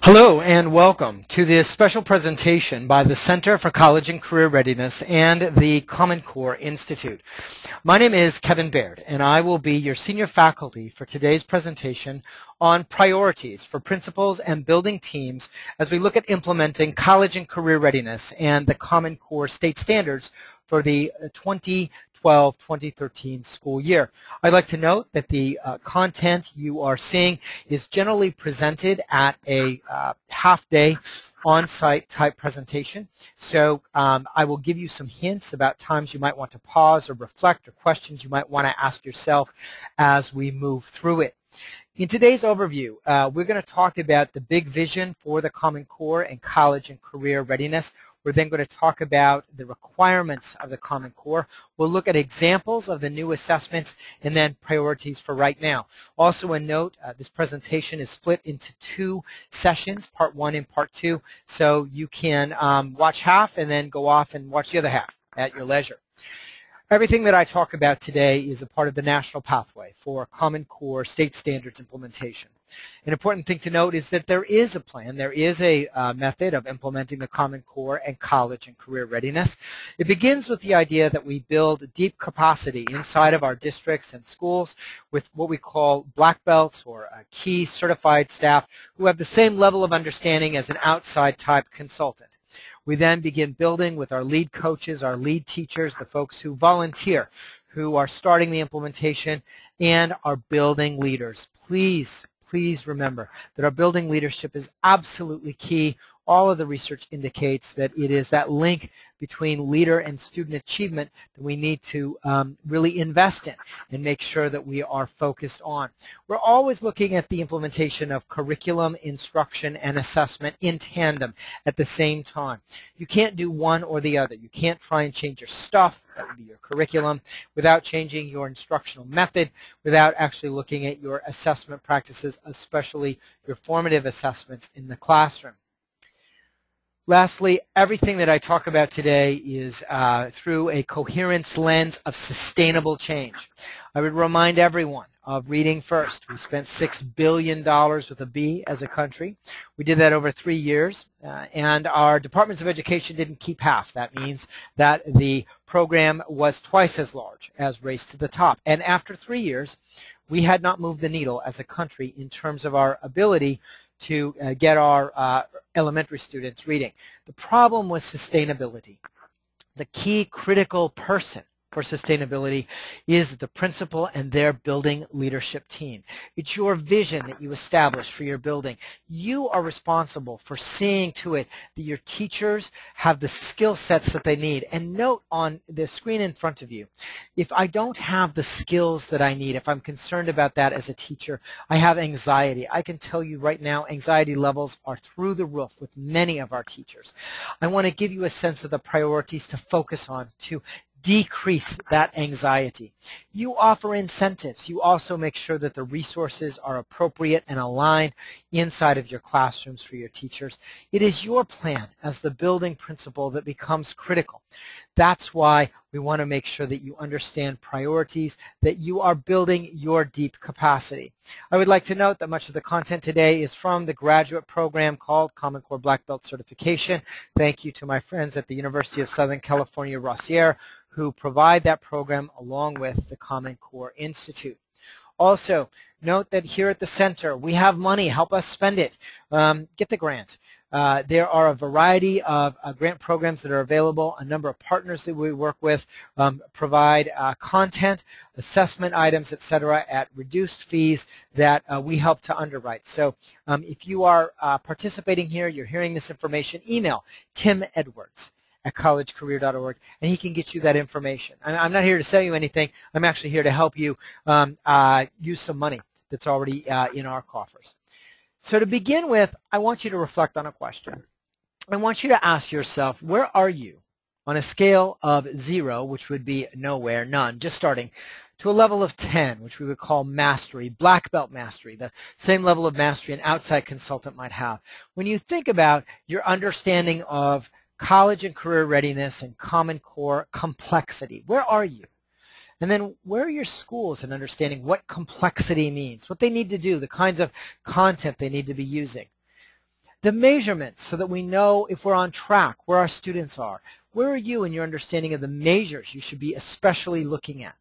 Hello and welcome to this special presentation by the Center for College and Career Readiness and the Common Core Institute. My name is Kevin Baird and I will be your senior faculty for today's presentation on priorities for principals and building teams as we look at implementing college and career readiness and the Common Core state standards for the 2012-2013 school year. I'd like to note that the content you are seeing is generally presented at a half-day on-site type presentation. So I will give you some hints about times you might want to pause or reflect or questions you might want to ask yourself as we move through it. In today's overview, we're going to talk about the big vision for the Common Core and college and career readiness. We're then going to talk about the requirements of the Common Core. We'll look at examples of the new assessments and then priorities for right now. Also a note, this presentation is split into two sessions, part one and part two, so you can watch half and then go off and watch the other half at your leisure. Everything that I talk about today is a part of the national pathway for Common Core state standards implementation. An important thing to note is that there is a plan, there is a method of implementing the Common Core and college and career readiness. It begins with the idea that we build deep capacity inside of our districts and schools with what we call black belts or key certified staff who have the same level of understanding as an outside type consultant. We then begin building with our lead coaches, our lead teachers, the folks who volunteer, who are starting the implementation, and our building leaders. Please remember that our building leadership is absolutely key. All of the research indicates that it is that link between leader and student achievement that we need to really invest in and make sure that we are focused on. We're always looking at the implementation of curriculum, instruction, and assessment in tandem at the same time. You can't do one or the other. You can't try and change your stuff, that would be your curriculum, without changing your instructional method, without actually looking at your assessment practices, especially your formative assessments in the classroom. Lastly, everything that I talk about today is through a coherence lens of sustainable change. I would remind everyone of reading first. We spent $6 billion with a B as a country. We did that over 3 years, and our departments of education didn't keep half. That means that the program was twice as large as Race to the Top. And after 3 years, we had not moved the needle as a country in terms of our ability to get our elementary students reading. The problem was sustainability. The key critical person for sustainability is the principal and their building leadership team. It's your vision that you establish for your building. You are responsible for seeing to it that your teachers have the skill sets that they need. And note on the screen in front of you, if I don't have the skills that I need, if I'm concerned about that as a teacher, I have anxiety. I can tell you right now, anxiety levels are through the roof with many of our teachers. I want to give you a sense of the priorities to focus on, to decrease that anxiety. You offer incentives. You also make sure that the resources are appropriate and aligned inside of your classrooms for your teachers. It is your plan as the building principal that becomes critical. That's why we want to make sure that you understand priorities, that you are building your deep capacity. I would like to note that much of the content today is from the graduate program called Common Core Black Belt Certification. Thank you to my friends at the University of Southern California, Rossier, who provide that program along with the Common Core Institute. Also, note that here at the center, we have money. Help us spend it. Get the grant. There are a variety of grant programs that are available. A number of partners that we work with provide content, assessment items, etc., at reduced fees that we help to underwrite. So if you are participating here, you're hearing this information, email Tim Edwards at collegecareer.org, and he can get you that information. I'm not here to sell you anything. I'm actually here to help you use some money that's already in our coffers. So to begin with, I want you to reflect on a question. I want you to ask yourself, where are you on a scale of 0, which would be nowhere, none, just starting, to a level of 10, which we would call mastery, black belt mastery, the same level of mastery an outside consultant might have. When you think about your understanding of college and career readiness and Common Core complexity, where are you? And then where are your schools in understanding what complexity means, what they need to do, the kinds of content they need to be using? The measurements, so that we know if we're on track, where our students are. Where are you in your understanding of the measures you should be especially looking at?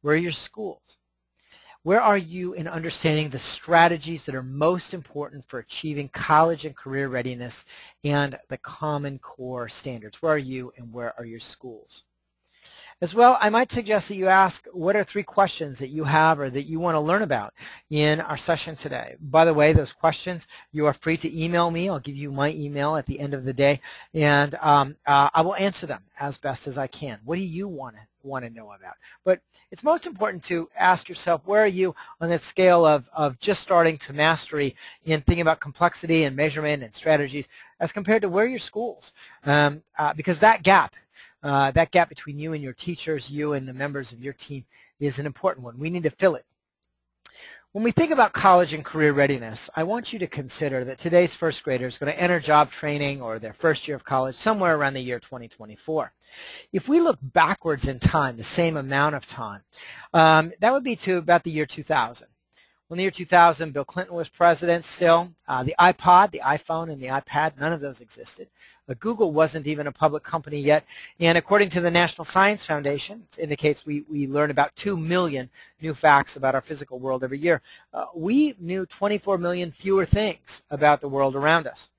Where are your schools? Where are you in understanding the strategies that are most important for achieving college and career readiness and the Common Core standards? Where are you and where are your schools? As well, I might suggest that you ask, what are 3 questions that you have or that you want to learn about in our session today? By the way, those questions, you are free to email me. I'll give you my email at the end of the day, and I will answer them as best as I can. What do you want to know about? But it's most important to ask yourself, where are you on that scale of just starting to mastery in thinking about complexity and measurement and strategies as compared to where are your schools? Because that gap between you and your teachers, you and the members of your team, is an important one. We need to fill it. When we think about college and career readiness, I want you to consider that today's first grader is going to enter job training or their first year of college somewhere around the year 2024. If we look backwards in time, the same amount of time, that would be to about the year 2000. When the year 2000, Bill Clinton was president still. The iPod, the iPhone, and the iPad, none of those existed. Google wasn't even a public company yet. And according to the National Science Foundation, it indicates we learn about 2 million new facts about our physical world every year. We knew 24 million fewer things about the world around us.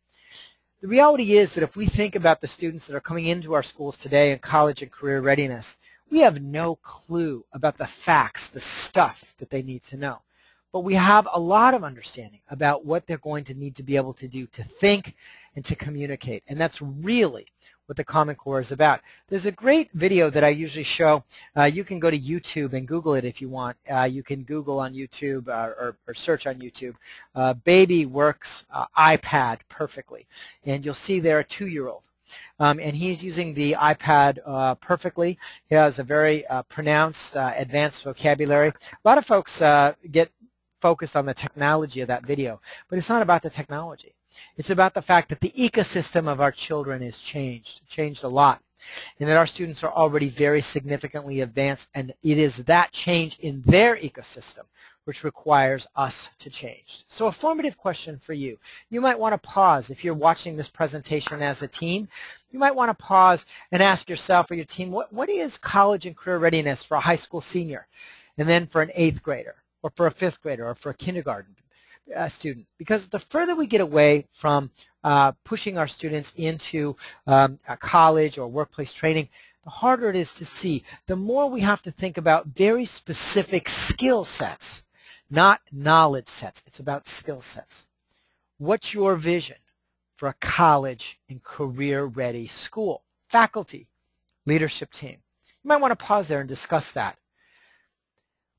The reality is that if we think about the students that are coming into our schools today in college and career readiness, we have no clue about the facts, the stuff that they need to know. But we have a lot of understanding about what they're going to need to be able to do to think and to communicate. And that's really what the Common Core is about. There's a great video that I usually show. You can go to YouTube and Google it if you want. You can Google on YouTube or search on YouTube. Baby works iPad perfectly. And you'll see there a 2-year-old. And he's using the iPad perfectly. He has a very pronounced, advanced vocabulary. A lot of folks get focused on the technology of that video, but it's not about the technology. It's about the fact that the ecosystem of our children is changed a lot, and that our students are already very significantly advanced, and it is that change in their ecosystem which requires us to change. So a formative question for you. You might want to pause if you're watching this presentation as a team. You might want to pause and ask yourself or your team, what is college and career readiness for a high school senior, and then for an 8th grader, or for a 5th grader, or for a kindergarten student? Because the further we get away from pushing our students into a college or workplace training, the harder it is to see. The more we have to think about very specific skill sets, not knowledge sets. It's about skill sets. What's your vision for a college and career-ready school? Faculty, leadership team. You might want to pause there and discuss that.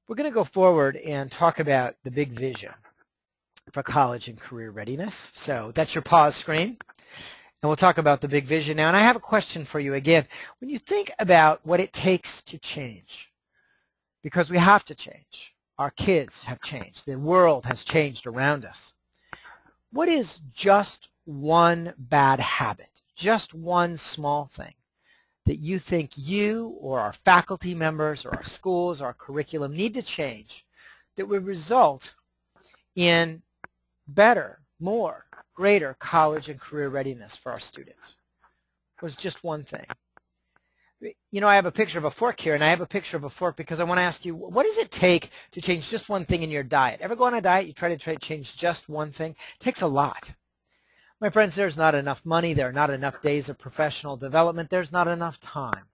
We're going to go forward and talk about the big vision for college and career readiness. So that's your pause screen. And we'll talk about the big vision now. And I have a question for you again. When you think about what it takes to change, because we have to change. Our kids have changed. The world has changed around us. What is just one bad habit, just one small thing that you think you or our faculty members or our schools or our curriculum need to change that would result in better, more, greater college and career readiness for our students? It was just one thing. You know, I have a picture of a fork here, and I have a picture of a fork because I want to ask you, what does it take to change just one thing in your diet? Ever go on a diet, you try to change just one thing? It takes a lot. My friends, there's not enough money, there are not enough days of professional development, there's not enough time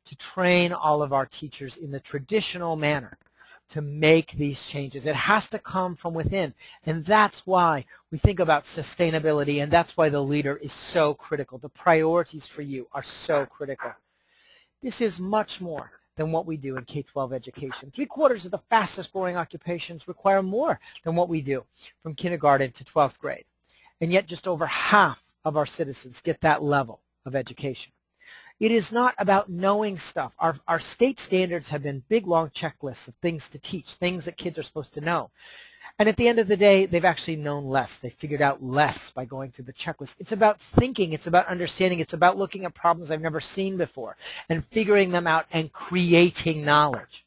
to train all of our teachers in the traditional manner to make these changes. It has to come from within, and that's why we think about sustainability, and that's why the leader is so critical. The priorities for you are so critical. This is much more than what we do in K-12 education. 3/4 of the fastest growing occupations require more than what we do from kindergarten to 12th grade. And yet just over half of our citizens get that level of education. It is not about knowing stuff. Our state standards have been big, long checklists of things to teach, things that kids are supposed to know. And at the end of the day, they've actually known less. They figured out less by going through the checklist. It's about thinking. It's about understanding. It's about looking at problems I've never seen before and figuring them out and creating knowledge.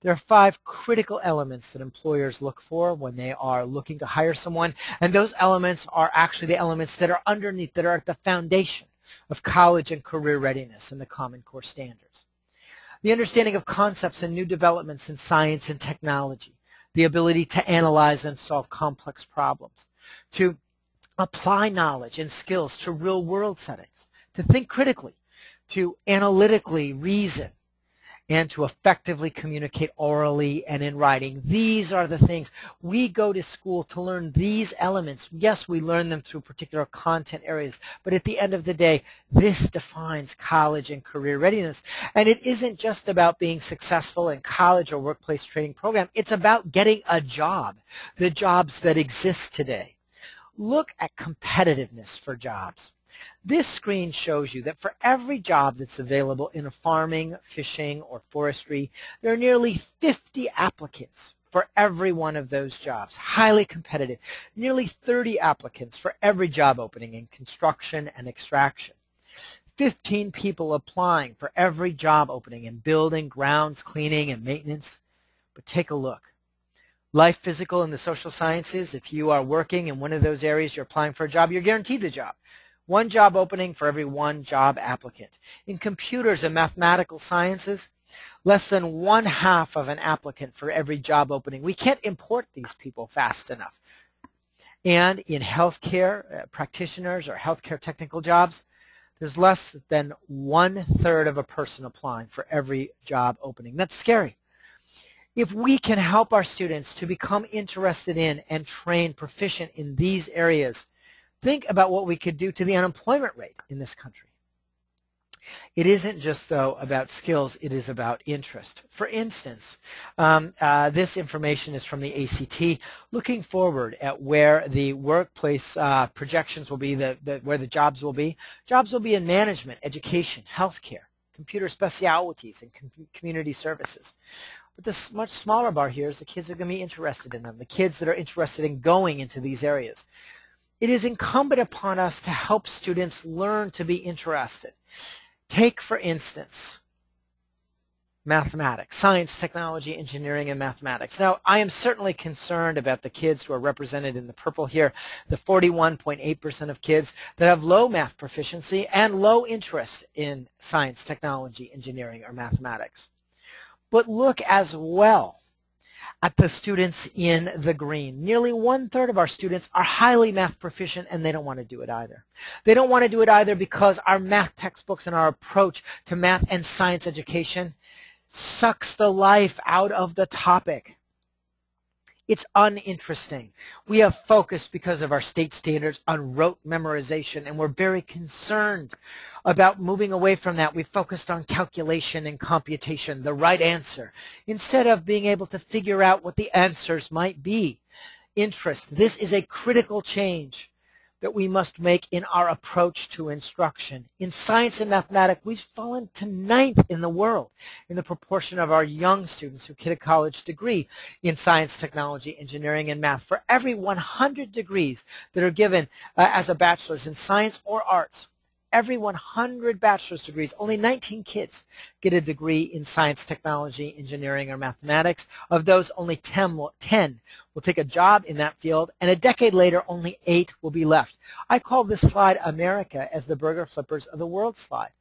There are 5 critical elements that employers look for when they are looking to hire someone, and those elements are actually the elements that are underneath, that are at the foundation of college and career readiness and the Common Core standards. The understanding of concepts and new developments in science and technology, the ability to analyze and solve complex problems, to apply knowledge and skills to real-world settings, to think critically, to analytically reason, and to effectively communicate orally and in writing. These are the things. We go to school to learn these elements. Yes, we learn them through particular content areas, but at the end of the day, this defines college and career readiness. And it isn't just about being successful in college or workplace training program. It's about getting a job, the jobs that exist today. Look at competitiveness for jobs. This screen shows you that for every job that's available in farming, fishing, or forestry, there are nearly 50 applicants for every one of those jobs, highly competitive. Nearly 30 applicants for every job opening in construction and extraction. 15 people applying for every job opening in building, grounds, cleaning, and maintenance. But take a look. Life, physical, and the social sciences, if you are working in one of those areas, you're applying for a job, you're guaranteed the job. 1 job opening for every 1 job applicant. In computers and mathematical sciences, less than 1/2 of an applicant for every job opening. We can't import these people fast enough. And in healthcare practitioners or healthcare technical jobs, there's less than 1/3 of a person applying for every job opening. That's scary. If we can help our students to become interested in and train proficient in these areas, think about what we could do to the unemployment rate in this country. It isn't just, though, about skills. It is about interest. For instance, this information is from the ACT, looking forward at where the workplace projections will be, where the jobs will be. Jobs will be in management, education, healthcare, computer specialties, and community services. But this much smaller bar here is the kids that are going to be interested in them, the kids that are interested in going into these areas. It is incumbent upon us to help students learn to be interested. Take, for instance, mathematics, science, technology, engineering, and mathematics. Now, I am certainly concerned about the kids who are represented in the purple here, the 41.8% of kids that have low math proficiency and low interest in science, technology, engineering, or mathematics. But look as well at the students in the green. Nearly 1/3 of our students are highly math proficient, and they don't want to do it either. They don't want to do it either because our math textbooks and our approach to math and science education sucks the life out of the topic. It's uninteresting. We have focused, because of our state standards, on rote memorization, and we're very concerned about moving away from that. We focused on calculation and computation, the right answer, instead of being able to figure out what the answers might be. Interest. This is a critical change that we must make in our approach to instruction. In science and mathematics, we've fallen to 9th in the world in the proportion of our young students who get a college degree in science, technology, engineering, and math. For every 100 degrees that are given as a bachelor's in science or arts, every 100 bachelor's degrees, only 19 kids get a degree in science, technology, engineering, or mathematics. Of those, only 10 will take a job in that field, and a decade later, only 8 will be left. I call this slide America as the burger flippers of the world slide.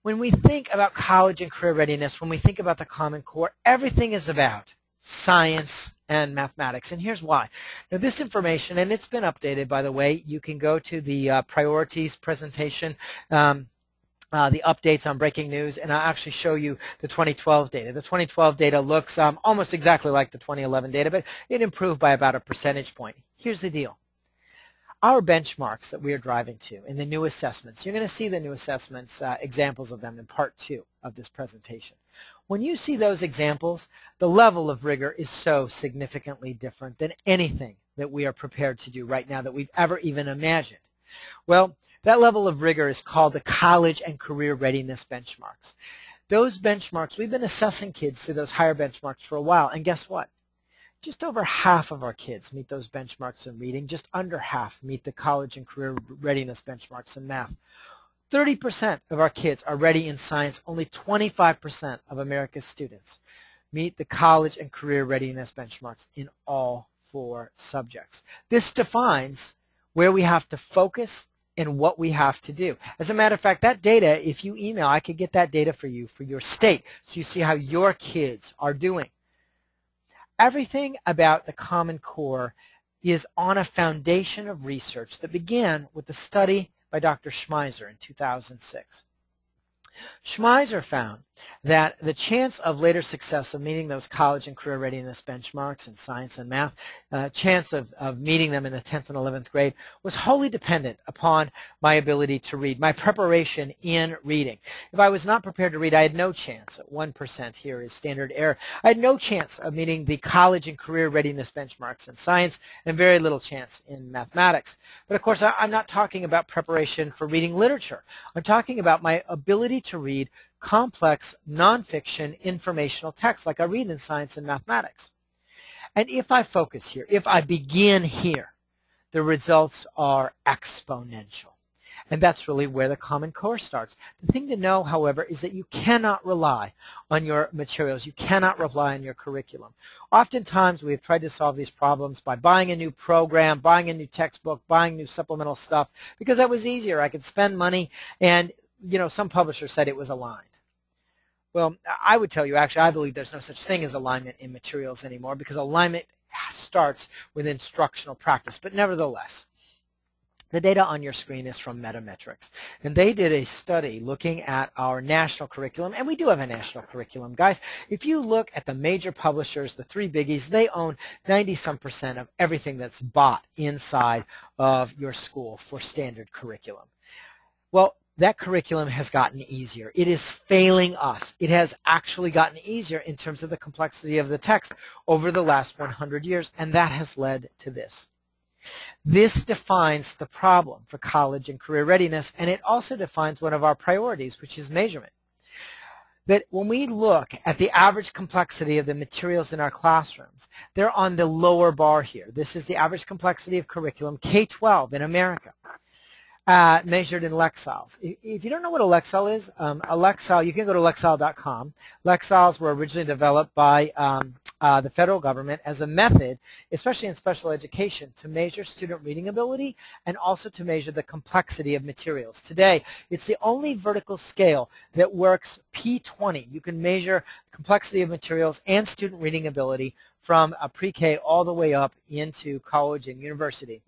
When we think about college and career readiness, when we think about the Common Core, everything is about science and mathematics, and here's why. Now, this information, and it's been updated, by the way. You can go to the priorities presentation, the updates on breaking news, and I'll actually show you the 2012 data. The 2012 data looks almost exactly like the 2011 data, but it improved by about a percentage point. Here's the deal. Our benchmarks that we are driving to in the new assessments, you're going to see the new assessments, examples of them in part 2 of this presentation. When you see those examples, the level of rigor is so significantly different than anything that we are prepared to do right now that we've ever even imagined. Well, that level of rigor is called the college and career readiness benchmarks. Those benchmarks, we've been assessing kids to those higher benchmarks for a while, and guess what? Just over half of our kids meet those benchmarks in reading. Just under half meet the college and career readiness benchmarks in math. 30% of our kids are ready in science. Only 25% of America's students meet the college and career readiness benchmarks in all 4 subjects. This defines where we have to focus and what we have to do. As a matter of fact, that data, if you email, I could get that data for you for your state so you see how your kids are doing. Everything about the Common Core is on a foundation of research that began with the study by Dr. Schmeiser in 2006. Schmeiser found that the chance of later success of meeting those college and career readiness benchmarks in science and math, chance of meeting them in the 10th and 11th grade, was wholly dependent upon my ability to read, my preparation in reading. If I was not prepared to read, I had no chance. 1% here is standard error. I had no chance of meeting the college and career readiness benchmarks in science and very little chance in mathematics. But of course, I'm not talking about preparation for reading literature. I'm talking about my ability to read complex, nonfiction, informational text like I read in science and mathematics. And if I focus here, if I begin here, the results are exponential. And that's really where the Common Core starts. The thing to know, however, is that you cannot rely on your materials. You cannot rely on your curriculum. Oftentimes, we have tried to solve these problems by buying a new program, buying a new textbook, buying new supplemental stuff, because that was easier. I could spend money, and some publishers said it was aligned. Well, I would tell you, actually, I believe there's no such thing as alignment in materials anymore because alignment starts with instructional practice. But nevertheless, the data on your screen is from Metametrics. And they did a study looking at our national curriculum. And we do have a national curriculum, guys. If you look at the major publishers, the 3 biggies, they own 90-some% of everything that's bought inside of your school for standard curriculum. Well, that curriculum has gotten easier. It is failing us. It has actually gotten easier in terms of the complexity of the text over the last 100 years, and that has led to this. This defines the problem for college and career readiness, and it also defines one of our priorities, which is measurement. That when we look at the average complexity of the materials in our classrooms, they're on the lower bar here. This is the average complexity of curriculum K-12 in America. Measured in Lexile. If you don't know what a Lexile is, a Lexile, you can go to Lexile.com. Lexiles were originally developed by the federal government as a method, especially in special education, to measure student reading ability and also to measure the complexity of materials. Today, it's the only vertical scale that works P20. You can measure complexity of materials and student reading ability from a pre-K all the way up into college and university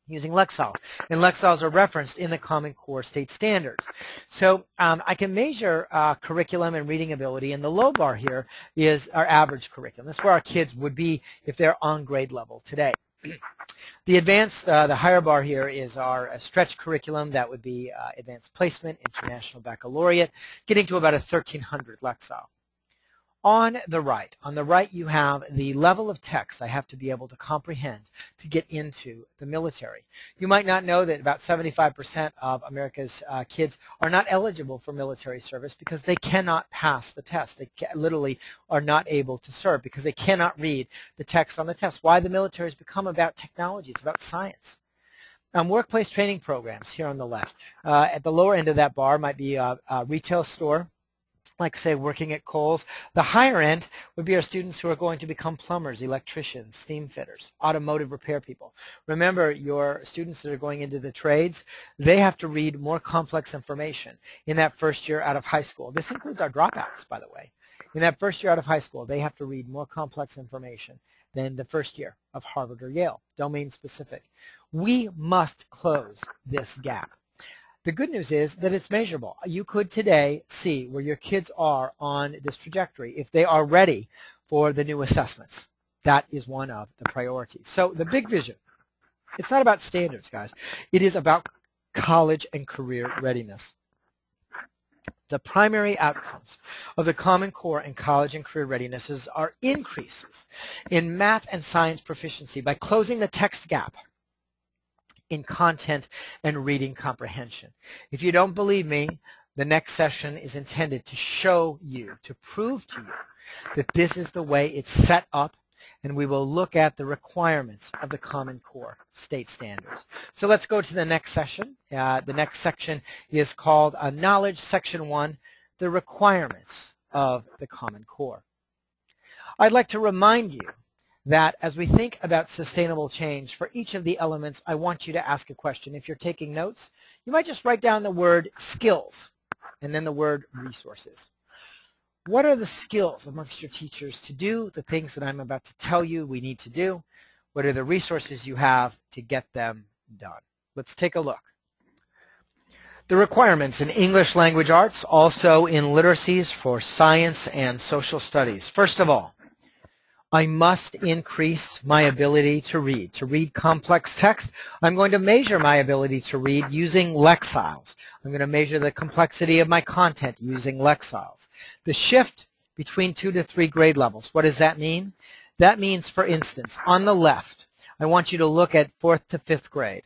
using Lexiles. And Lexiles are referenced in the Common Core state standards. So I can measure curriculum and reading ability, and the low bar here is our average curriculum. That's where our kids would be if they're on grade level today. The advanced, the higher bar here is our stretch curriculum. That would be advanced placement, international baccalaureate, getting to about a 1300 Lexile. On the right you have the level of text I have to be able to comprehend to get into the military. You might not know that about 75% of America's kids are not eligible for military service because they cannot pass the test. They literally are not able to serve because they cannot read the text on the test. Why the military has become about technology. It's about science. Workplace training programs here on the left. At the lower end of that bar might be a retail store, like say working at Kohl's. The higher end would be our students who are going to become plumbers, electricians, steam fitters, automotive repair people. Remember, your students that are going into the trades, they have to read more complex information in that first year out of high school. This includes our dropouts, by the way. In that first year out of high school, they have to read more complex information than the first year of Harvard or Yale, domain specific. We must close this gap. The good news is that it's measurable. You could today see where your kids are on this trajectory if they are ready for the new assessments. That is one of the priorities. So the big vision, it's not about standards, guys. It is about college and career readiness. The primary outcomes of the Common Core and college and career readiness are increases in math and science proficiency by closing the text gap in content and reading comprehension. If you don't believe me, the next session is intended to show you, to prove to you that this is the way it's set up, and we will look at the requirements of the Common Core state standards. So let's go to the next session. The next section is called Knowledge, Section 1, the requirements of the Common Core. I'd like to remind you that as we think about sustainable change, for each of the elements, I want you to ask a question. If you're taking notes, you might just write down the word skills and then the word resources. What are the skills amongst your teachers to do the things that I'm about to tell you we need to do? What are the resources you have to get them done? Let's take a look. The requirements in English language arts, also in literacies for science and social studies. First of all, I must increase my ability to read complex text. I'm going to measure my ability to read using Lexiles. I'm going to measure the complexity of my content using Lexiles. The shift between 2 to 3 grade levels, what does that mean? That means, for instance, on the left, I want you to look at 4th to 5th grade.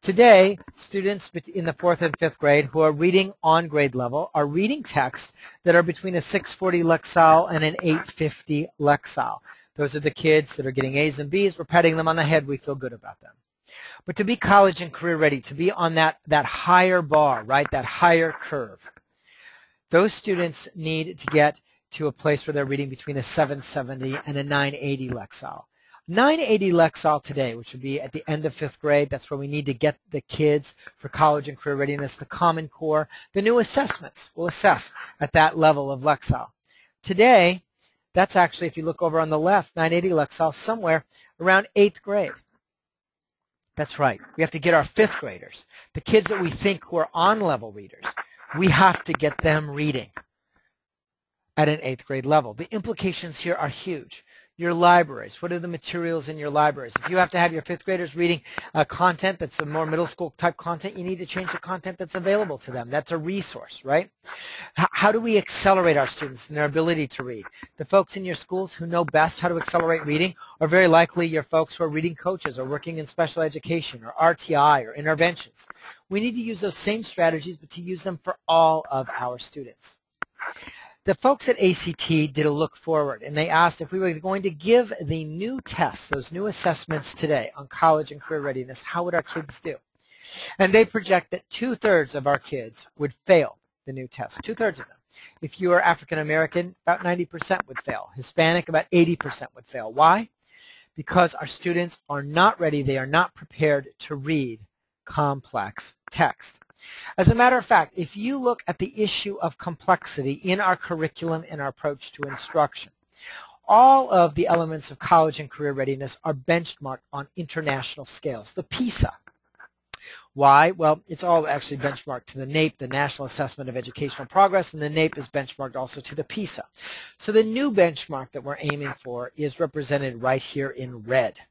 Today, students in the 4th and 5th grade who are reading on grade level are reading texts that are between a 640 Lexile and an 850 Lexile. Those are the kids that are getting A's and B's. We're patting them on the head. We feel good about them. But to be college and career ready, to be on that higher bar, right, that higher curve, those students need to get to a place where they're reading between a 770 and a 980 Lexile. 980 Lexile today, which would be at the end of 5th grade, that's where we need to get the kids for college and career readiness, the Common Core. The new assessments will assess at that level of Lexile. Today, that's actually, if you look over on the left, 980 Lexile, somewhere around 8th grade. That's right. We have to get our 5th graders, the kids that we think who are on-level readers, we have to get them reading at an 8th grade level. The implications here are huge. Your libraries, what are the materials in your libraries? If you have to have your 5th graders reading content that's a more middle school type content, you need to change the content that's available to them. That's a resource, right? How do we accelerate our students in their ability to read? The folks in your schools who know best how to accelerate reading are very likely your folks who are reading coaches or working in special education or RTI or interventions. We need to use those same strategies, but to use them for all of our students. The folks at ACT did a look forward, and they asked if we were going to give the new tests, those new assessments today on college and career readiness, how would our kids do? And they project that 2/3 of our kids would fail the new tests, 2/3 of them. If you are African American, about 90% would fail. Hispanic, about 80% would fail. Why? Because our students are not ready, they are not prepared to read complex text. As a matter of fact, if you look at the issue of complexity in our curriculum and our approach to instruction, all of the elements of college and career readiness are benchmarked on international scales, the PISA. Why? Well, it's all actually benchmarked to the NAEP, the National Assessment of Educational Progress, and the NAEP is benchmarked also to the PISA. So the new benchmark that we're aiming for is represented right here in red.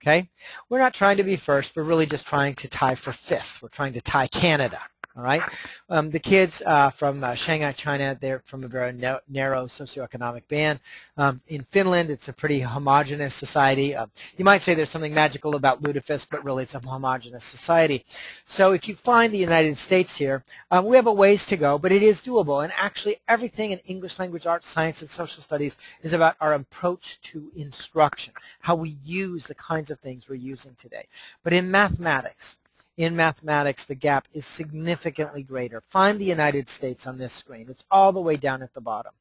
Okay? We're not trying to be first. We're really just trying to tie for 5th. We're trying to tie Canada. All right? The kids from Shanghai, China, they're from a very narrow socioeconomic band. In Finland, it's a pretty homogenous society. You might say there's something magical about Lutefisk, but really it's a homogenous society. So if you find the United States here, we have a ways to go, but it is doable. And actually, everything in English language arts, science, and social studies is about our approach to instruction, how we use the kinds of things we're using today. But in mathematics, the gap is significantly greater. Find the United States on this screen. It's all the way down at the bottom.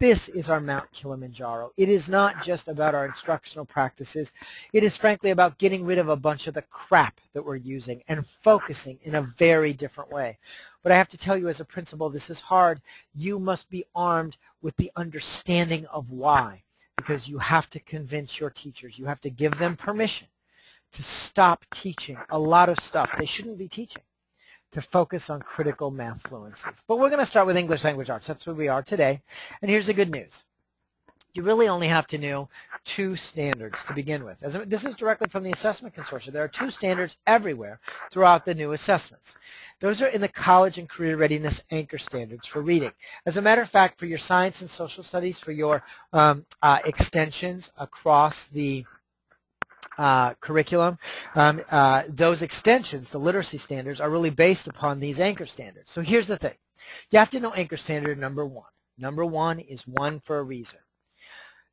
This is our Mount Kilimanjaro. It is not just about our instructional practices. It is frankly about getting rid of a bunch of the crap that we're using and focusing in a very different way. But I have to tell you as a principal, this is hard. You must be armed with the understanding of why, because you have to convince your teachers. You have to give them permission to stop teaching a lot of stuff they shouldn't be teaching, to focus on critical math fluencies. But we're going to start with English language arts. That's where we are today. And here's the good news. You really only have to know 2 standards to begin with. This is directly from the Assessment Consortium. There are 2 standards everywhere throughout the new assessments. Those are in the college and career readiness anchor standards for reading. As a matter of fact, for your science and social studies, for your extensions across the curriculum, those extensions, the literacy standards, are really based upon these anchor standards. So here's the thing. You have to know anchor standard number 1. Number 1 is 1 for a reason.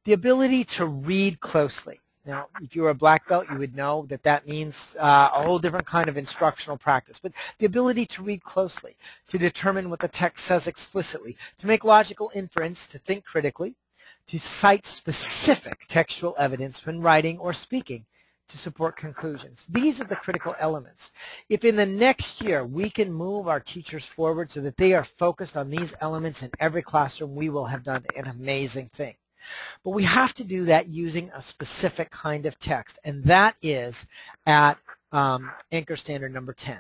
The ability to read closely. Now, if you were a black belt, you would know that that means a whole different kind of instructional practice. But the ability to read closely, to determine what the text says explicitly, to make logical inference, to think critically, to cite specific textual evidence when writing or speaking to support conclusions. These are the critical elements. If in the next year we can move our teachers forward so that they are focused on these elements in every classroom, we will have done an amazing thing. But we have to do that using a specific kind of text, and that is at Anchor Standard number 10.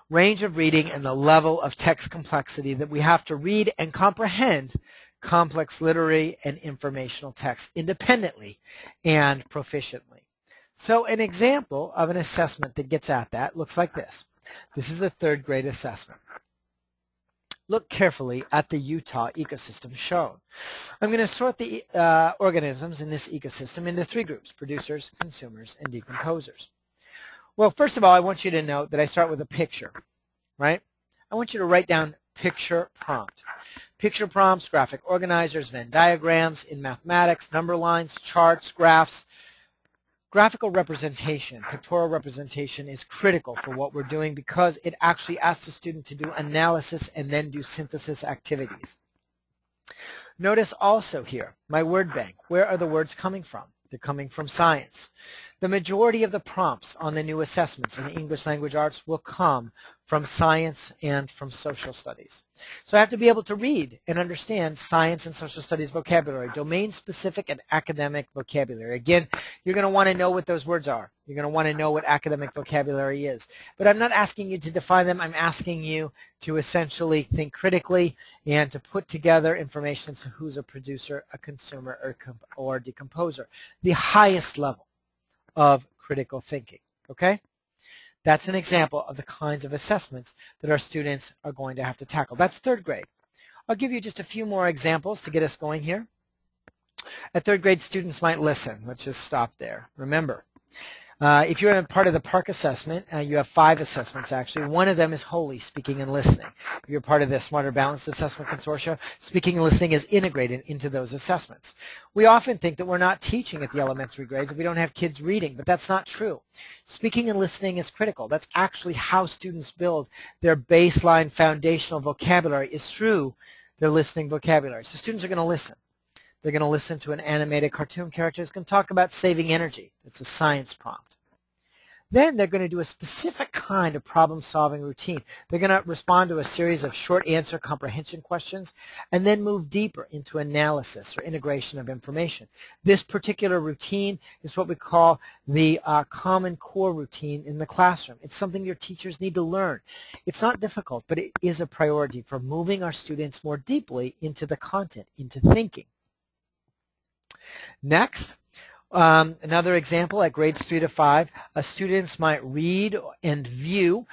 Range of reading and the level of text complexity that we have to read and comprehend complex literary and informational text independently and proficiently. So an example of an assessment that gets at that looks like this. This is a third grade assessment. Look carefully at the Utah ecosystem shown. I'm going to sort the organisms in this ecosystem into three groups: producers, consumers, and decomposers. Well, first of all, I want you to note that I start with a picture, right? I want you to write down picture prompt. Picture prompts, graphic organizers, Venn diagrams in mathematics, number lines, charts, graphs. Graphical representation, pictorial representation is critical for what we're doing because it actually asks the student to do analysis and then do synthesis activities. Notice also here, my word bank. Where are the words coming from? They're coming from science. The majority of the prompts on the new assessments in English language arts will come from science and from social studies. So I have to be able to read and understand science and social studies vocabulary, domain-specific and academic vocabulary. Again, you're going to want to know what those words are. You're going to want to know what academic vocabulary is. But I'm not asking you to define them. I'm asking you to essentially think critically and to put together information as to who's a producer, a consumer, or decomposer. The highest level of critical thinking, okay? That's an example of the kinds of assessments that our students are going to have to tackle. That's third grade. I'll give you just a few more examples to get us going here. At third grade, students might listen. Let's just stop there. Remember, if you're in part of the PARCC assessment, you have 5 assessments actually. One of them is wholly speaking and listening. If you're part of the Smarter Balanced Assessment Consortia, speaking and listening is integrated into those assessments. We often think that we're not teaching at the elementary grades if we don't have kids reading, but that's not true. Speaking and listening is critical. That's actually how students build their baseline foundational vocabulary, is through their listening vocabulary. So students are going to listen. They're going to listen to an animated cartoon character who's going to talk about saving energy. It's a science prompt. Then they're going to do a specific kind of problem-solving routine. They're going to respond to a series of short answer comprehension questions and then move deeper into analysis or integration of information. This particular routine is what we call the Common Core routine in the classroom. It's something your teachers need to learn. It's not difficult, but it is a priority for moving our students more deeply into the content, into thinking. Next, another example at grades 3 to 5, students might read and view,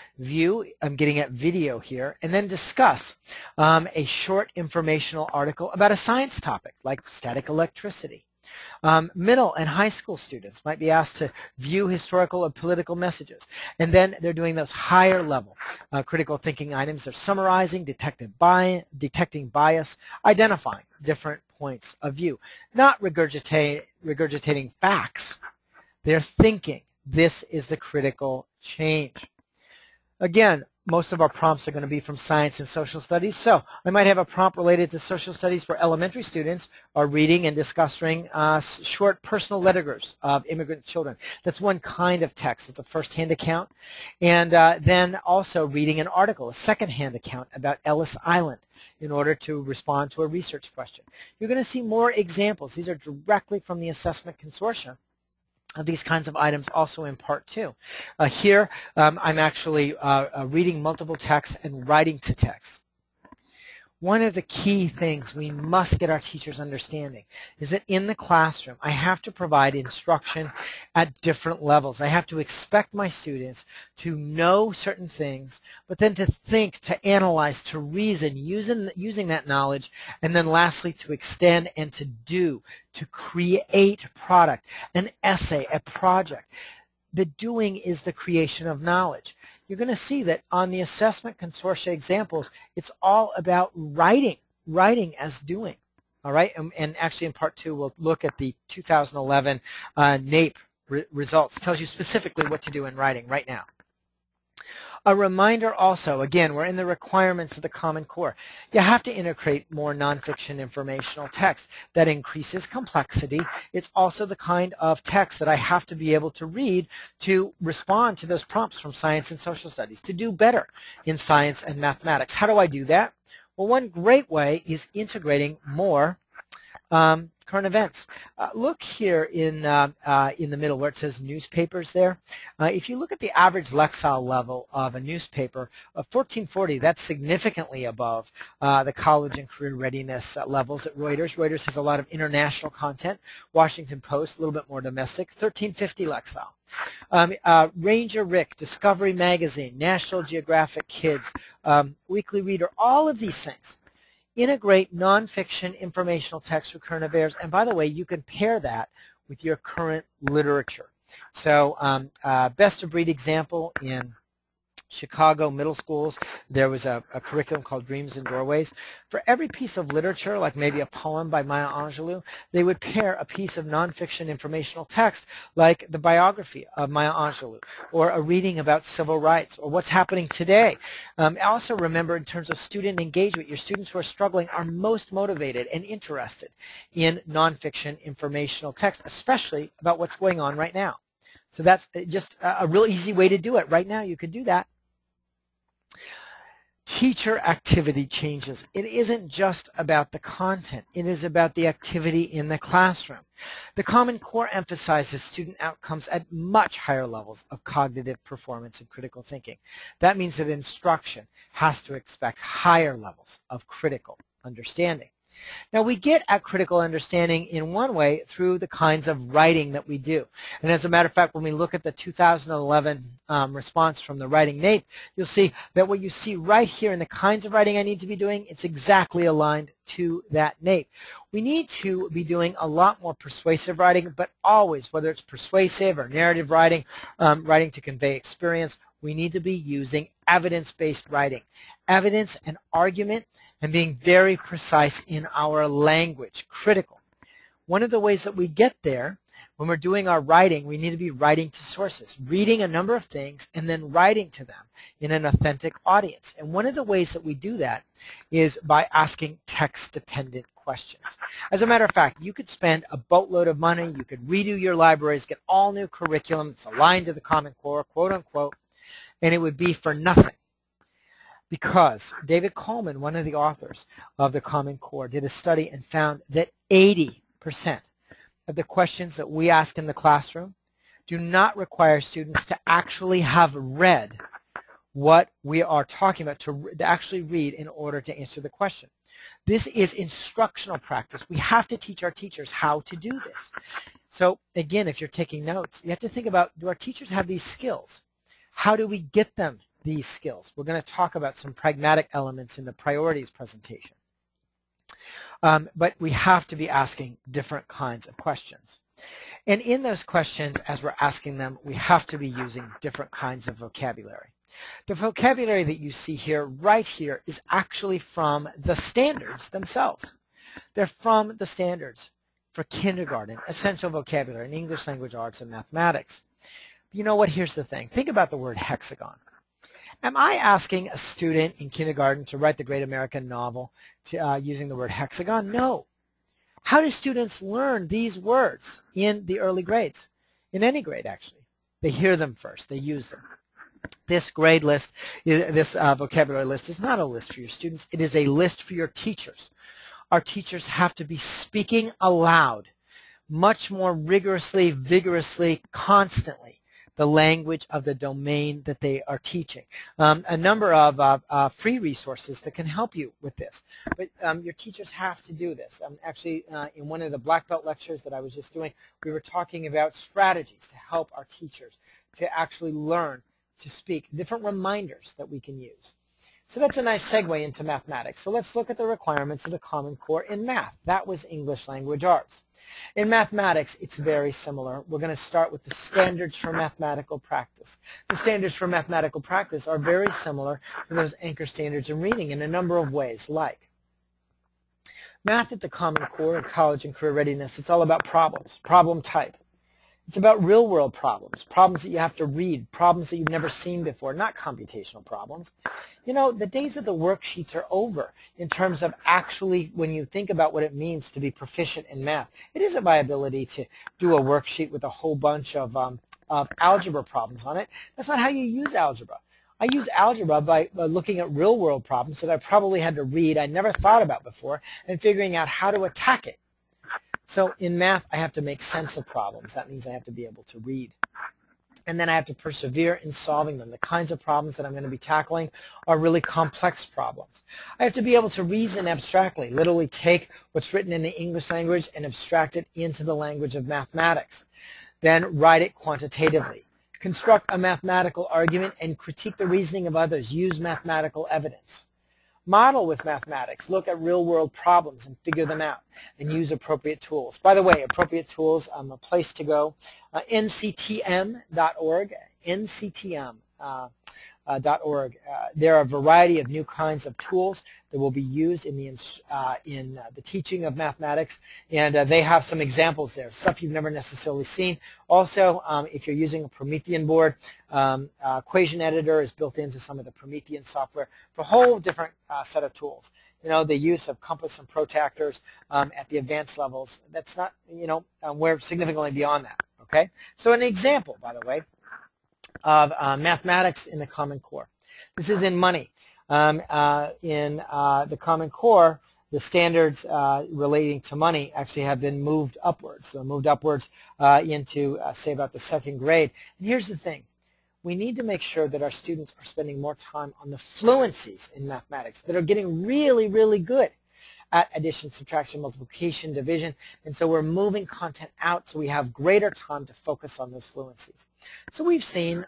I'm getting at video here, and then discuss a short informational article about a science topic like static electricity. Middle and high school students might be asked to view historical or political messages, and then they're doing those higher level critical thinking items. They're summarizing, detecting bias, identifying different points of view, not regurgitating facts. They're thinking. This is the critical change. Again, most of our prompts are going to be from science and social studies. So I might have a prompt related to social studies for elementary students or reading and discussing short personal letters of immigrant children. That's one kind of text. It's a first-hand account. And then also reading an article, a second-hand account about Ellis Island in order to respond to a research question. You're going to see more examples. These are directly from the assessment consortia of these kinds of items also in part 2. Here I'm actually reading multiple texts and writing to text. One of the key things we must get our teachers understanding is that in the classroom I have to provide instruction at different levels. I have to expect my students to know certain things, but then to think, to analyze, to reason using that knowledge, and then lastly to extend and to do, to create product, an essay, a project. The doing is the creation of knowledge. You're going to see that on the assessment consortia examples, it's all about writing as doing. All right, and actually in part 2, we'll look at the 2011 NAEP results. It tells you specifically what to do in writing right now. A reminder also, again, we're in the requirements of the Common Core. You have to integrate more nonfiction informational text. That increases complexity. It's also the kind of text that I have to be able to read to respond to those prompts from science and social studies, to do better in science and mathematics. How do I do that? Well, one great way is integrating more current events. Look here in the middle where it says newspapers there. If you look at the average Lexile level of a newspaper of 1440, that's significantly above the college and career readiness levels at Reuters. Reuters has a lot of international content. Washington Post, a little bit more domestic, 1350 Lexile. Ranger Rick, Discovery Magazine, National Geographic Kids, Weekly Reader, all of these things integrate nonfiction informational text for current affairs. And by the way, you can pair that with your current literature. So best of breed example in Chicago middle schools, there was a curriculum called Dreams and Doorways. For every piece of literature, like maybe a poem by Maya Angelou, they would pair a piece of nonfiction informational text like the biography of Maya Angelou, or a reading about civil rights, or what's happening today. Also remember, in terms of student engagement, your students who are struggling are most motivated and interested in nonfiction informational text, especially about what's going on right now. So that's just a real easy way to do it. Right now you could do that. Teacher activity changes. It isn't just about the content. It is about the activity in the classroom. The Common Core emphasizes student outcomes at much higher levels of cognitive performance and critical thinking. That means that instruction has to expect higher levels of critical understanding. Now, we get at critical understanding in one way through the kinds of writing that we do. And as a matter of fact, when we look at the 2011 response from the Writing NAEP, you'll see that what you see right here in the kinds of writing I need to be doing, it's exactly aligned to that NAEP. We need to be doing a lot more persuasive writing, but always, whether it's persuasive or narrative writing, writing to convey experience, we need to be using evidence-based writing. Evidence and argument, and being very precise in our language, critical. One of the ways that we get there, when we're doing our writing, we need to be writing to sources, reading a number of things and then writing to them in an authentic audience. And one of the ways that we do that is by asking text-dependent questions. As a matter of fact, you could spend a boatload of money, you could redo your libraries, get all new curriculum that's aligned to the Common Core, quote unquote, and it would be for nothing. Because David Coleman, one of the authors of the Common Core, did a study and found that 80% of the questions that we ask in the classroom do not require students to actually have read what we are talking about, to actually read in order to answer the question. This is instructional practice. We have to teach our teachers how to do this. So again, if you're taking notes, you have to think about, do our teachers have these skills? How do we get them these skills? We're going to talk about some pragmatic elements in the priorities presentation. But we have to be asking different kinds of questions. And in those questions, as we're asking them, we have to be using different kinds of vocabulary. The vocabulary that you see here, right here, is actually from the standards themselves. They're from the standards for kindergarten, essential vocabulary in English language arts and mathematics. But you know what? Here's the thing. Think about the word hexagon. Am I asking a student in kindergarten to write the great American novel using the word hexagon? No. How do students learn these words in the early grades? In any grade, actually. They hear them first. They use them. This grade list, this vocabulary list is not a list for your students. It is a list for your teachers. Our teachers have to be speaking aloud, much more rigorously, vigorously, constantly, the language of the domain that they are teaching. A number of free resources that can help you with this. But your teachers have to do this. Actually, in one of the Black Belt lectures that I was just doing, we were talking about strategies to help our teachers to actually learn to speak, different reminders that we can use. So that's a nice segue into mathematics. So let's look at the requirements of the Common Core in math. That was English language arts. In mathematics, it's very similar. We're going to start with the standards for mathematical practice. The standards for mathematical practice are very similar to those anchor standards in reading in a number of ways, like math at the Common Core in college and career readiness. It's all about problems, problem type. It's about real-world problems, problems that you have to read, problems that you've never seen before, not computational problems. You know, the days of the worksheets are over in terms of actually when you think about what it means to be proficient in math. It isn't my ability to do a worksheet with a whole bunch of algebra problems on it. That's not how you use algebra. I use algebra by looking at real-world problems that I probably had to read, I never thought about before, and figuring out how to attack it. So in math, I have to make sense of problems. That means I have to be able to read. And then I have to persevere in solving them. The kinds of problems that I'm going to be tackling are really complex problems. I have to be able to reason abstractly, literally take what's written in the English language and abstract it into the language of mathematics. Then write it quantitatively. Construct a mathematical argument and critique the reasoning of others. Use mathematical evidence. Model with mathematics. Look at real-world problems and figure them out and use appropriate tools. By the way, appropriate tools, a place to go, nctm.org, nctm.org. There are a variety of new kinds of tools that will be used in the teaching of mathematics, and they have some examples there, stuff you've never necessarily seen. Also, if you're using a Promethean board, Equation Editor is built into some of the Promethean software for a whole different set of tools. You know, the use of compass and protractors at the advanced levels, that's not, you know, we're significantly beyond that, okay? So an example, by the way, of mathematics in the Common Core. This is in money. In the Common Core, the standards relating to money actually have been moved upwards. So moved upwards into, say, about the second grade. And here's the thing. We need to make sure that our students are spending more time on the fluencies in mathematics that are getting really, really good at addition, subtraction, multiplication, division, and so we're moving content out so we have greater time to focus on those fluencies. So we've seen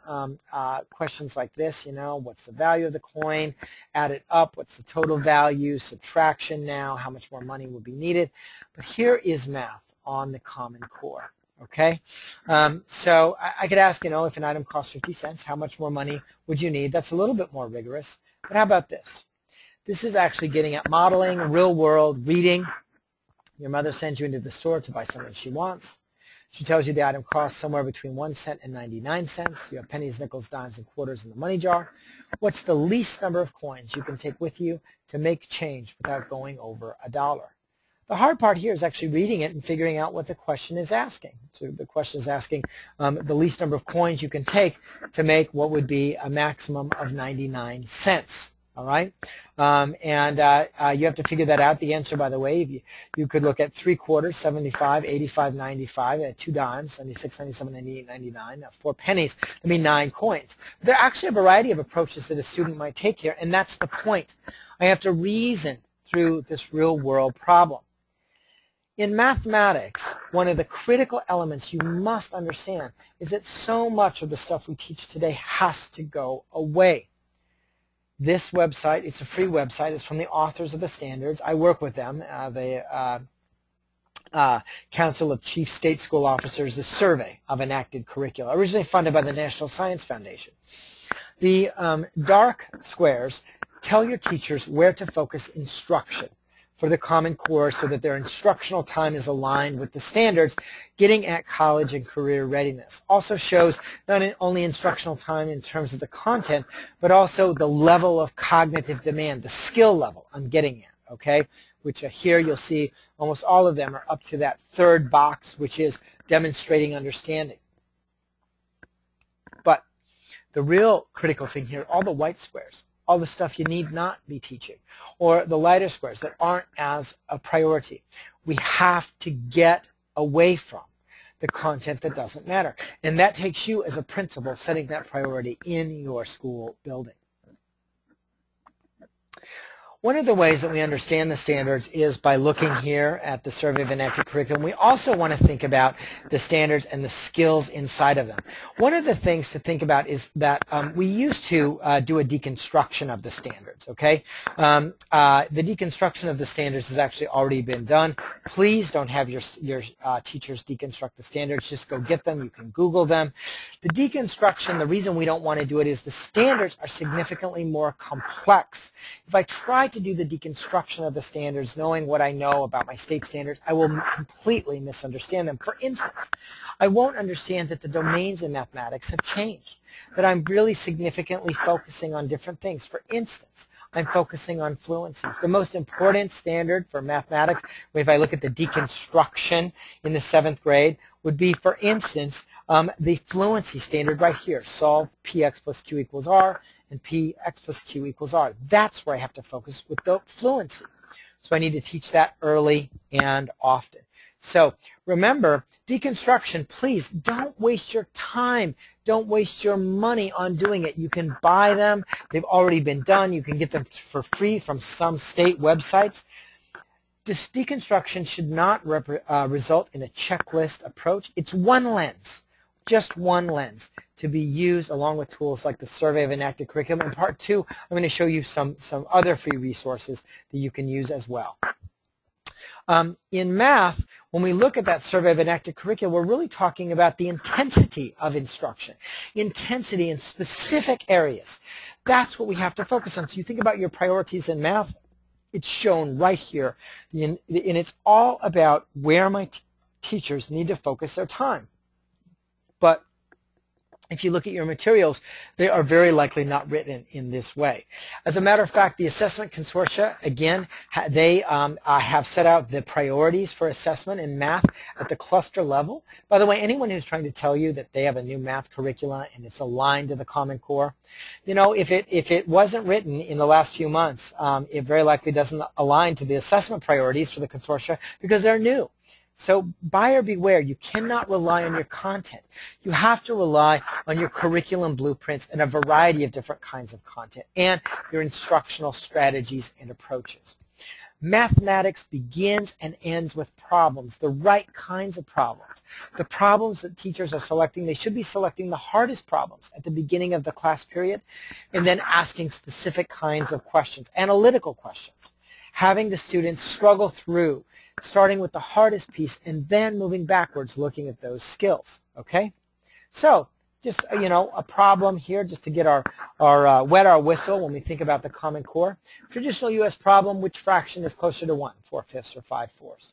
questions like this, you know, what's the value of the coin, add it up, what's the total value, subtraction now, how much more money would be needed. But here is math on the Common Core, okay? So I could ask, you know, if an item costs 50 cents, how much more money would you need? That's a little bit more rigorous, but how about this? This is actually getting at modeling, real-world reading. Your mother sends you into the store to buy something she wants. She tells you the item costs somewhere between 1 cent and 99 cents. You have pennies, nickels, dimes, and quarters in the money jar. What's the least number of coins you can take with you to make change without going over $1? The hard part here is actually reading it and figuring out what the question is asking. So the question is asking the least number of coins you can take to make what would be a maximum of 99 cents. All right, you have to figure that out. The answer, by the way, you could look at 3 quarters, 75, 85, 95, 2 dimes, 76, 97, 98, 99, 4 pennies. I mean 9 coins. There are actually a variety of approaches that a student might take here, and that's the point. I have to reason through this real-world problem. In mathematics, one of the critical elements you must understand is that so much of the stuff we teach today has to go away. This website, it's a free website. It's from the authors of the standards. I work with them, the Council of Chief State School Officers, the survey of enacted curricula, originally funded by the National Science Foundation. The dark squares tell your teachers where to focus instruction for the Common Core so that their instructional time is aligned with the standards, getting at college and career readiness. Also shows not only instructional time in terms of the content, but also the level of cognitive demand, the skill level I'm getting at, okay? Which here you'll see almost all of them are up to that third box, which is demonstrating understanding. But the real critical thing here, all the white squares, all the stuff you need not be teaching, or the lighter squares that aren't as a priority. We have to get away from the content that doesn't matter. And that takes you as a principal setting that priority in your school building. One of the ways that we understand the standards is by looking here at the Survey of Enacted Curriculum. We also want to think about the standards and the skills inside of them. One of the things to think about is that we used to do a deconstruction of the standards, okay? The deconstruction of the standards has actually already been done. Please don't have your teachers deconstruct the standards. Just go get them. You can Google them. The deconstruction, the reason we don't want to do it is the standards are significantly more complex. If I try to to do the deconstruction of the standards, knowing what I know about my state standards, I will completely misunderstand them. For instance, I won't understand that the domains in mathematics have changed, that I'm really significantly focusing on different things. For instance, I'm focusing on fluencies. The most important standard for mathematics, if I look at the deconstruction in the 7th grade, would be, for instance, the fluency standard right here. Solve px plus q equals r and px plus q equals r. That's where I have to focus with the fluency. So I need to teach that early and often. So remember, deconstruction, please don't waste your time. Don't waste your money on doing it. You can buy them. They've already been done. You can get them for free from some state websites. This deconstruction should not result in a checklist approach. It's one lens, just one lens, to be used along with tools like the Survey of Enacted Curriculum. In part 2, I'm going to show you some other free resources that you can use as well. In math, when we look at that Survey of Enacted Curriculum, we're really talking about the intensity of instruction, intensity in specific areas. That's what we have to focus on. So you think about your priorities in math, it's shown right here, and it's all about where my teachers need to focus their time. But if you look at your materials, they are very likely not written in this way. As a matter of fact, the assessment consortia, again, they have set out the priorities for assessment in math at the cluster level. By the way, anyone who's trying to tell you that they have a new math curricula and it's aligned to the Common Core, you know, if it wasn't written in the last few months, it very likely doesn't align to the assessment priorities for the consortia because they're new. So buyer beware. You cannot rely on your content. You have to rely on your curriculum blueprints and a variety of different kinds of content and your instructional strategies and approaches. Mathematics begins and ends with problems, the right kinds of problems. The problems that teachers are selecting, they should be selecting the hardest problems at the beginning of the class period and then asking specific kinds of questions, analytical questions, having the students struggle through starting with the hardest piece and then moving backwards looking at those skills, okay? So just, you know, a problem here just to get our wet our whistle when we think about the Common Core. Traditional U.S. problem, which fraction is closer to 1, 4/5 or 5/4?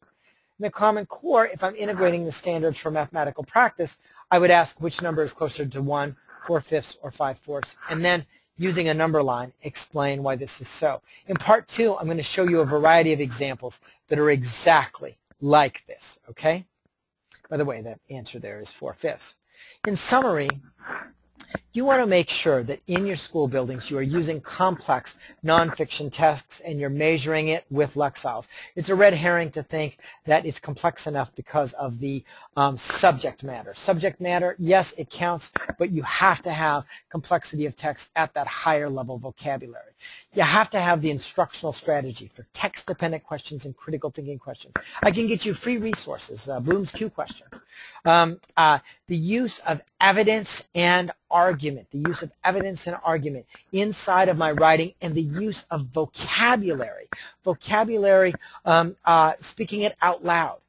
In the Common Core, if I'm integrating the standards for mathematical practice, I would ask which number is closer to 1, 4/5 or 5/4, and then using a number line, explain why this is so. In part 2, I'm going to show you a variety of examples that are exactly like this, okay? By the way, the answer there is 4/5. In summary, you want to make sure that in your school buildings you are using complex nonfiction texts and you're measuring it with Lexile. It's a red herring to think that it's complex enough because of the subject matter. Subject matter, yes, it counts, but you have to have complexity of text at that higher level vocabulary. You have to have the instructional strategy for text-dependent questions and critical thinking questions. I can get you free resources, Bloom's Q questions. The use of evidence and argument, inside of my writing, and the use of vocabulary. Vocabulary, speaking it out loud.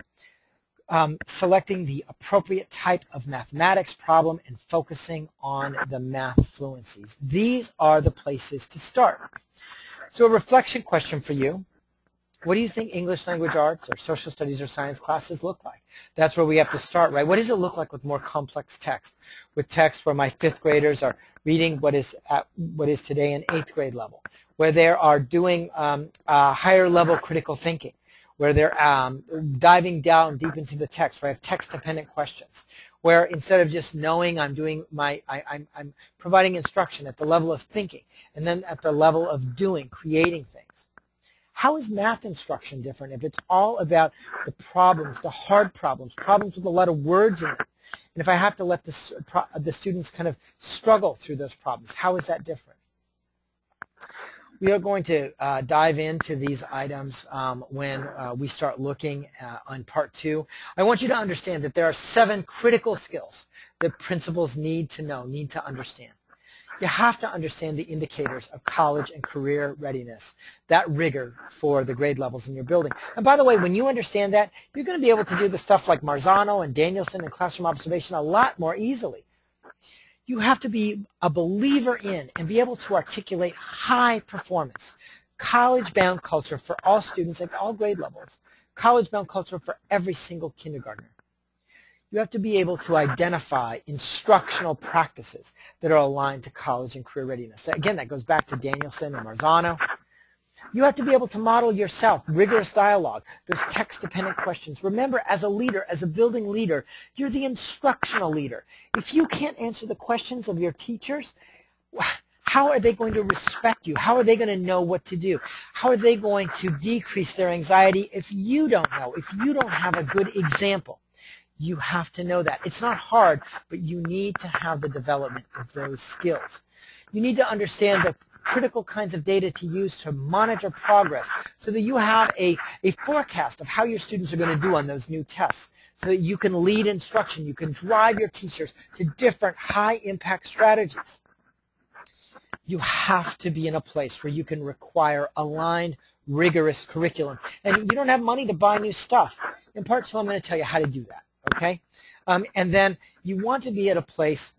Selecting the appropriate type of mathematics problem and focusing on the math fluencies. These are the places to start. So a reflection question for you. What do you think English language arts or social studies or science classes look like? That's where we have to start, right? What does it look like with more complex text? With text where my 5th graders are reading what is today an 8th grade level, where they are doing higher level critical thinking, where they're diving down deep into the text, where I have text-dependent questions, where instead of just knowing, I'm providing instruction at the level of thinking, and then at the level of doing, creating things. How is math instruction different if it's all about the problems, the hard problems, problems with a lot of words in it? And if I have to let the students kind of struggle through those problems, how is that different? We are going to dive into these items when we start looking on part 2. I want you to understand that there are 7 critical skills that principals need to know, need to understand. You have to understand the indicators of college and career readiness, that rigor for the grade levels in your building. And by the way, when you understand that, you're going to be able to do the stuff like Marzano and Danielson and classroom observation a lot more easily. You have to be a believer in and be able to articulate high performance. college-bound culture for all students at all grade levels, college-bound culture for every single kindergartner. You have to be able to identify instructional practices that are aligned to college and career readiness. Again, that goes back to Danielson and Marzano. You have to be able to model yourself, rigorous dialogue, those text-dependent questions. Remember, as a leader, as a building leader, you're the instructional leader. If you can't answer the questions of your teachers, how are they going to respect you? How are they going to know what to do? How are they going to decrease their anxiety if you don't know, if you don't have a good example? You have to know that. It's not hard, but you need to have the development of those skills. You need to understand the critical kinds of data to use to monitor progress so that you have a forecast of how your students are going to do on those new tests, so that you can lead instruction, you can drive your teachers to different high-impact strategies. You have to be in a place where you can require aligned, rigorous curriculum. And you don't have money to buy new stuff. In part two, I'm going to tell you how to do that. Okay? And then you want to be at a place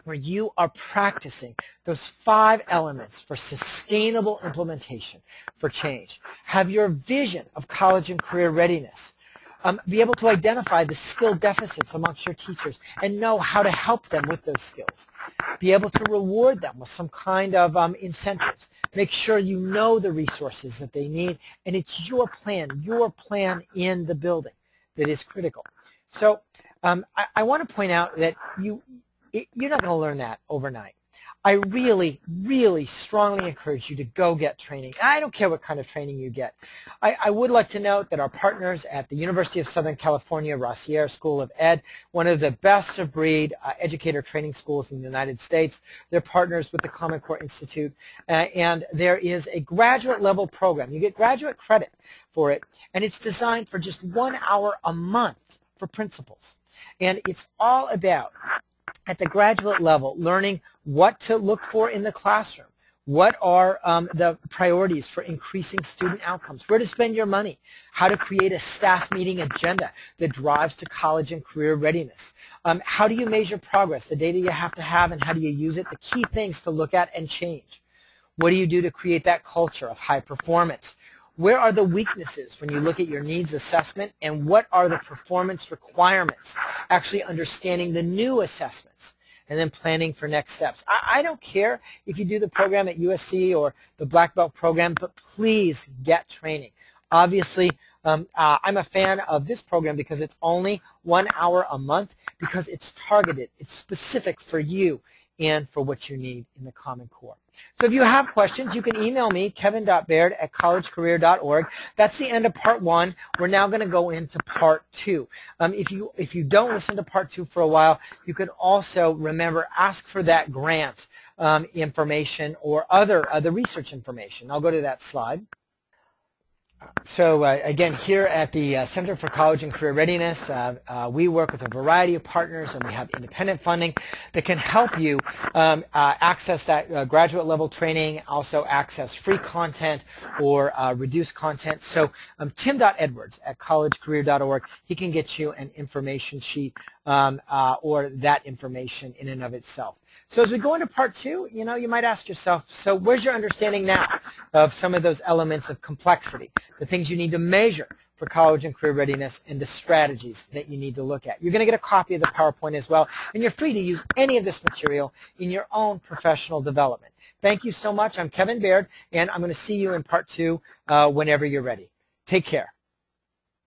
where you are practicing those 5 elements for sustainable implementation for change. Have your vision of college and career readiness. Be able to identify the skill deficits amongst your teachers and know how to help them with those skills. Be able to reward them with some kind of incentives. Make sure you know the resources that they need, and it's your plan in the building that is critical. So I want to point out that you're not going to learn that overnight. I really, really strongly encourage you to go get training. I don't care what kind of training you get. I would like to note that our partners at the University of Southern California Rossier School of Ed, one of the best of breed educator training schools in the United States, they're partners with the Common Core Institute, and there is a graduate level program. You get graduate credit for it, and it's designed for just 1 hour a month for principals. And it's all about, at the graduate level, learning what to look for in the classroom. What are the priorities for increasing student outcomes? Where to spend your money? How to create a staff meeting agenda that drives to college and career readiness? How do you measure progress? The data you have to have, and how do you use it? The key things to look at and change. What do you do to create that culture of high performance? Where are the weaknesses when you look at your needs assessment, and what are the performance requirements? Actually understanding the new assessments and then planning for next steps. I don't care if you do the program at USC or the Black Belt program, but please get training. Obviously, I'm a fan of this program because it's only 1 hour a month, because it's targeted, it's specific for you and for what you need in the Common Core. So if you have questions, you can email me, kevin.baird@collegecareer.org. That's the end of part 1. We're now going to go into part 2. If you don't listen to part 2 for a while, you can also, remember, ask for that grant information or the research information. I'll go to that slide. So again, here at the Center for College and Career Readiness, we work with a variety of partners, and we have independent funding that can help you access that graduate level training, also access free content or reduced content. So tim.edwards@collegecareer.org, he can get you an information sheet or that information in and of itself. So as we go into part 2, you might ask yourself, so where's your understanding now of some of those elements of complexity, the things you need to measure for college and career readiness, and the strategies that you need to look at? You're going to get a copy of the PowerPoint as well, and you're free to use any of this material in your own professional development. Thank you so much. I'm Kevin Baird, and I'm going to see you in part 2 whenever you're ready. Take care.